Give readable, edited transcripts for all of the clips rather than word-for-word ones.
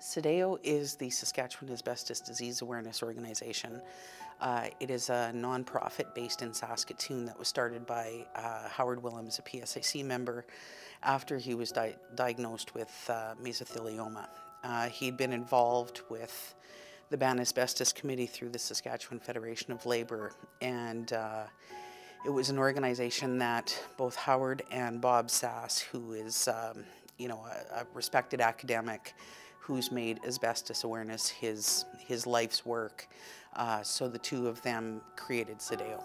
SADEO is the Saskatchewan Asbestos Disease Awareness Organization. It is a non-profit based in Saskatoon that was started by Howard Willems, a PSAC member, after he was diagnosed with mesothelioma. He'd been involved with the Ban Asbestos Committee through the Saskatchewan Federation of Labour, and it was an organization that both Howard and Bob Sass, who is a respected academic who's made asbestos awareness his life's work. So the two of them created SADEO.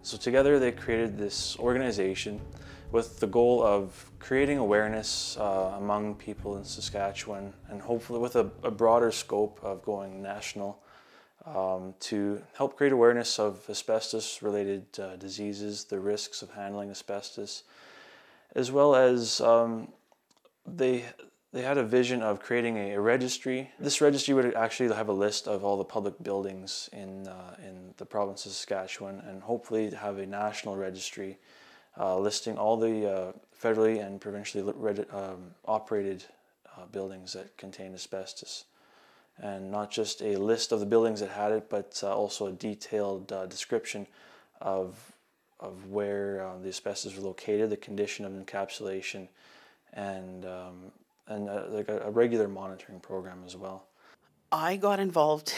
So together they created this organization with the goal of creating awareness among people in Saskatchewan, and hopefully with a broader scope of going national, to help create awareness of asbestos-related diseases, the risks of handling asbestos, as well as they had a vision of creating a registry. This registry would actually have a list of all the public buildings in the province of Saskatchewan, and hopefully have a national registry listing all the federally and provincially operated buildings that contain asbestos. And not just a list of the buildings that had it, but also a detailed description of where the asbestos were located, the condition of encapsulation, and like a regular monitoring program as well. I got involved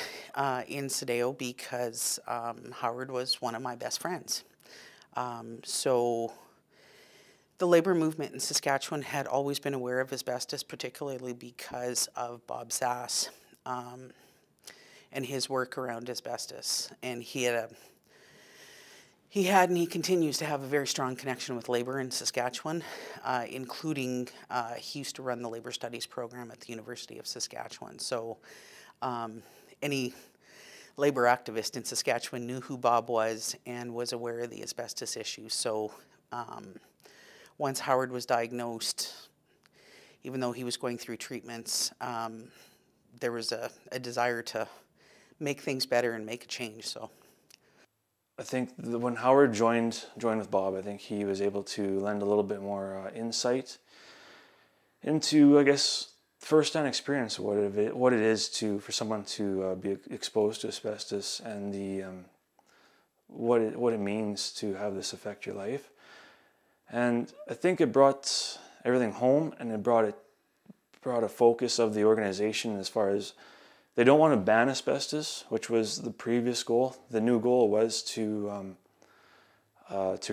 in SADEO because Howard was one of my best friends. So the labor movement in Saskatchewan had always been aware of asbestos, particularly because of Bob Sass and his work around asbestos. And he had and he continues to have a very strong connection with labor in Saskatchewan, including he used to run the labor studies program at the University of Saskatchewan. So any labor activist in Saskatchewan knew who Bob was and was aware of the asbestos issue. So once Howard was diagnosed, even though he was going through treatments, there was a desire to make things better and make a change. So I think when Howard joined with Bob, I think he was able to lend a little bit more insight into, I guess, first-hand experience of what it is for someone to be exposed to asbestos, and what it means to have this affect your life. And I think it brought everything home, and it brought a focus of the organization as far as they don't want to ban asbestos, which was the previous goal. The new goal was to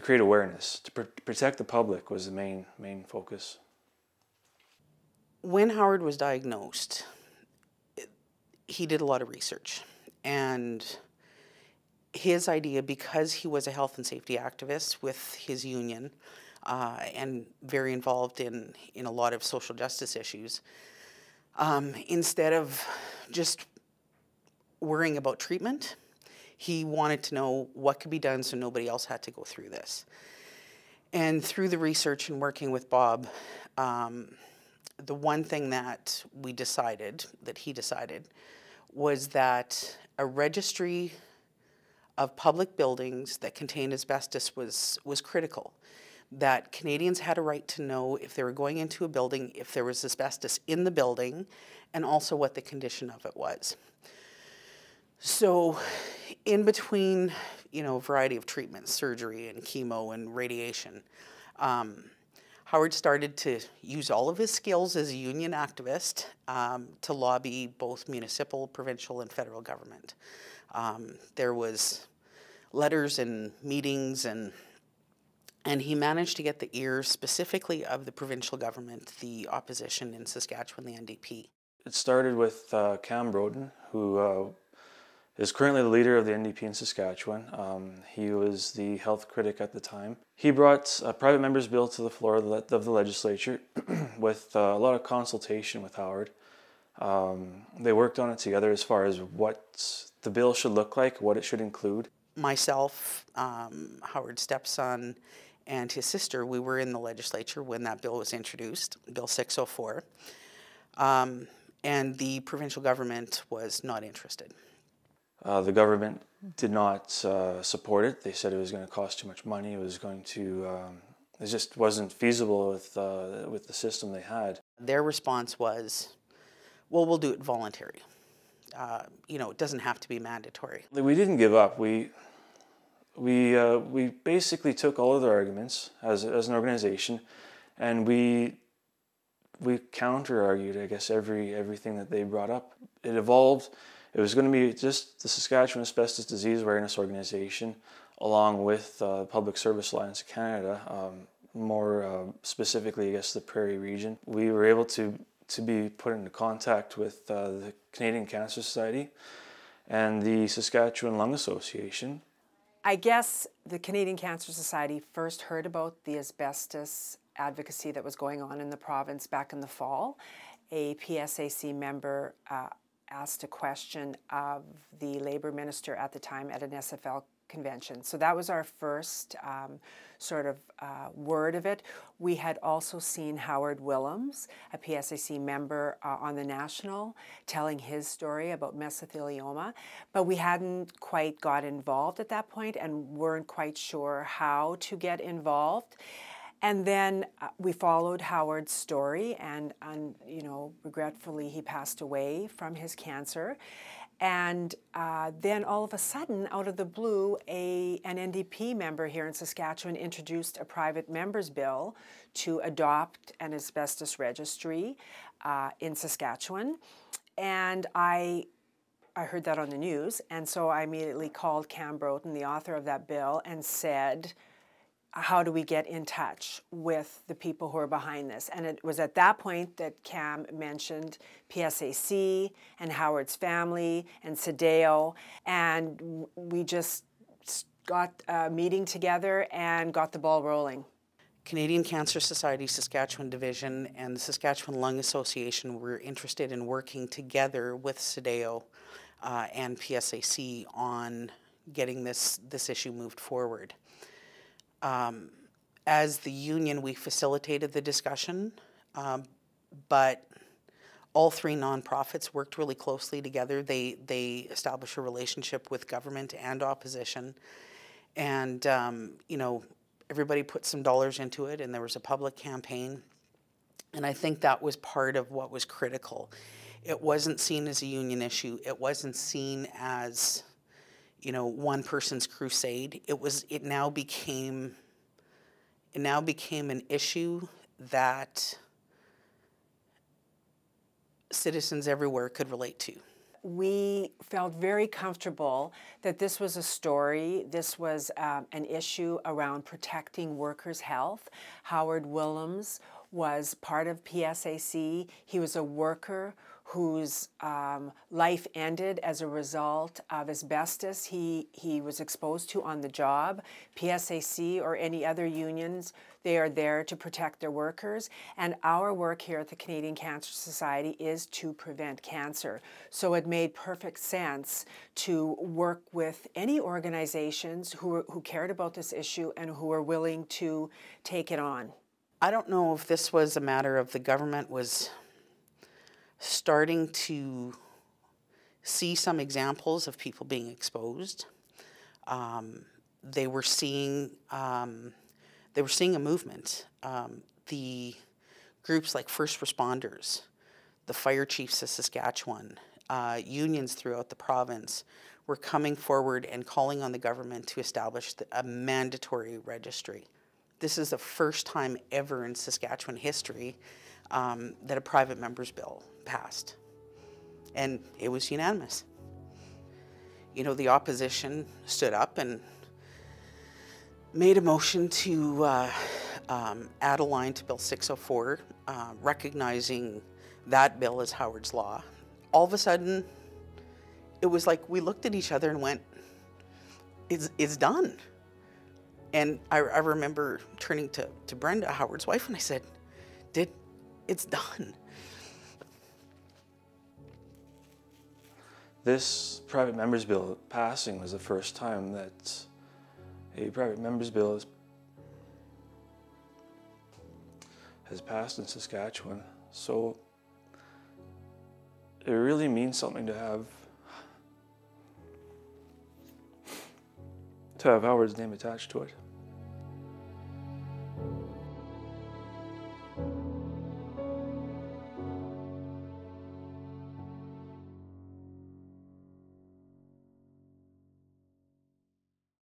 create awareness, to protect the public was the main focus. When Howard was diagnosed, he did a lot of research, and his idea, because he was a health and safety activist with his union and very involved in a lot of social justice issues, instead of just worrying about treatment, he wanted to know what could be done so nobody else had to go through this. And through the research and working with Bob, the one thing that he decided was that a registry of public buildings that contained asbestos was critical. That Canadians had a right to know if they were going into a building, if there was asbestos in the building, and also what the condition of it was. So in between, a variety of treatments, surgery and chemo and radiation, Howard started to use all of his skills as a union activist to lobby both municipal, provincial, and federal government. There was letters and meetings, and he managed to get the ears specifically of the provincial government, the opposition in Saskatchewan, the NDP. It started with Cam Broden, who is currently the leader of the NDP in Saskatchewan. He was the health critic at the time. He brought a private member's bill to the floor of the legislature with a lot of consultation with Howard. They worked on it together as far as what the bill should look like, what it should include. Myself, Howard's stepson, and his sister, we were in the legislature when that bill was introduced, Bill 604, and the provincial government was not interested. The government did not support it. They said it was going to cost too much money. It was going to, it just wasn't feasible with the system they had. Their response was, well, we'll do it voluntary. You know, it doesn't have to be mandatory. We didn't give up. We basically took all of their arguments as an organization, and we counter-argued, I guess, everything that they brought up. It evolved. It was going to be just the Saskatchewan Asbestos Disease Awareness Organization, along with Public Service Alliance of Canada, more specifically, I guess, the Prairie region. We were able to be put into contact with the Canadian Cancer Society and the Saskatchewan Lung Association. I guess the Canadian Cancer Society first heard about the asbestos advocacy that was going on in the province back in the fall. A PSAC member asked a question of the Labour Minister at the time at an SFL convention. So that was our first word of it. We had also seen Howard Willems, a PSAC member on the National, telling his story about mesothelioma, but we hadn't quite got involved at that point and weren't quite sure how to get involved. And then we followed Howard's story, and you know, regretfully, he passed away from his cancer. And then all of a sudden, out of the blue, an NDP member here in Saskatchewan introduced a private member's bill to adopt an asbestos registry in Saskatchewan. And I heard that on the news, and so I immediately called Cam Broughton, the author of that bill, and said, how do we get in touch with the people who are behind this? And it was at that point that Cam mentioned PSAC and Howard's family and CDAO, and we just got a meeting together and got the ball rolling. Canadian Cancer Society Saskatchewan Division and the Saskatchewan Lung Association were interested in working together with CDAO and PSAC on getting this issue moved forward. As the union, we facilitated the discussion, but all three nonprofits worked really closely together. They established a relationship with government and opposition, and you know, everybody put some dollars into it, and there was a public campaign, and I think that was part of what was critical. It wasn't seen as a union issue. It wasn't seen as, you know, one person's crusade. It now became an issue that citizens everywhere could relate to. We felt very comfortable that this was a story, this was an issue around protecting workers' health. Howard Willems was part of PSAC. He was a worker whose life ended as a result of asbestos he was exposed to on the job. PSAC or any other unions, they are there to protect their workers. And our work here at the Canadian Cancer Society is to prevent cancer. So it made perfect sense to work with any organizations who cared about this issue and who were willing to take it on. I don't know if this was a matter of the government was starting to see some examples of people being exposed. They were seeing a movement. The groups like first responders, the fire chiefs of Saskatchewan, unions throughout the province were coming forward and calling on the government to establish a mandatory registry. This is the first time ever in Saskatchewan history that a private member's bill passed, and it was unanimous. You know, the opposition stood up and made a motion to add a line to Bill 604, recognizing that bill as Howard's Law. All of a sudden, it was like we looked at each other and went, it's done. And I remember turning to Brenda, Howard's wife, and I said, it's done. This private members bill passing was the first time that a private members bill has passed in Saskatchewan. So it really means something to have to have Howard's name attached to it.